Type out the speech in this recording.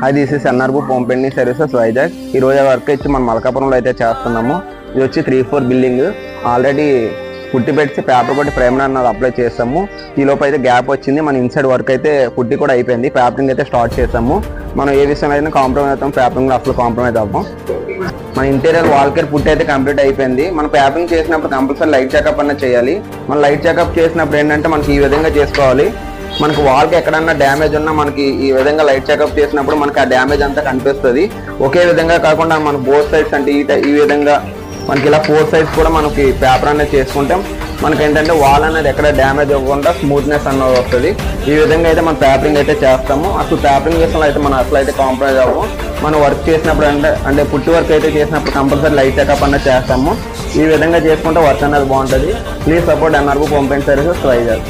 Hi, this is NRB Home Painting Services Vizag. ఈ రోజు work ఇచ్చి మనం మల్కాపురంలో అయితే చేస్తున్నాము. ఇది వచ్చి 3-4 బిల్డింగ్ ఆల్రెడీ పుట్టి పెట్టి పేపర్ కొట్టి ఫ్రేమ్ అన్నది అప్లై చేస్తాము. ఈ లోపు అయితే గ్యాప్ వచ్చింది. మన ఇన్సైడ్ వర్క్ అయితే పుట్టి కూడా అయిపోయింది. పేపరింగ్ అయితే స్టార్ట్ చేసాము. మనం ఏ విషయంలో అయితే కాంప్రమైజ్ అవుతాం, పేపరింగ్ అసలు కాంప్రమైజ్ అవ్వం. మన ఇంటీరియర్ వాల్ కేర్ పుట్టి అయితే కంప్లీట్ అయిపోయింది. మనం పేపరింగ్ చేసినప్పుడు కంపల్సరీ లైట్ చెకప్ అన్న చేయాలి. మనం లైట్ చెకప్ చేసినప్పుడు ఏంటంటే మనకి ఈ విధంగా చేసుకోవాలి. మనకు వాల్కి ఎక్కడన్నా డ్యామేజ్ ఉన్నా మనకి ఈ విధంగా లైట్ చెకప్ చేసినప్పుడు మనకి ఆ డ్యామేజ్ అంతా కనిపిస్తుంది. ఒకే విధంగా కాకుండా మన బోత్ సైడ్స్ అంటే ఈ విధంగా మనకి ఇలా 4 సైడ్స్ కూడా మనకి పేపర్ అనేది చేసుకుంటాం. మనకి ఏంటంటే వాల్ అనేది ఎక్కడ డ్యామేజ్ అవ్వకుండా స్మూత్నెస్ అన్నది వస్తుంది. ఈ విధంగా అయితే మనం పేపరింగ్ అయితే చేస్తాము. అసలు పేపరింగ్ చేసిన అయితే మనం అసలు అయితే కాంప్రమైజ్ అవ్వము. మనం వర్క్ చేసినప్పుడు అంటే పుట్టి వర్క్ అయితే చేసినప్పుడు కంపల్సరీ లైట్ చెకప్ అన్నది చేస్తాము. ఈ విధంగా చేసుకుంటే వర్క్ అనేది బాగుంటుంది. Please support NRB Home Painting Services Vizag.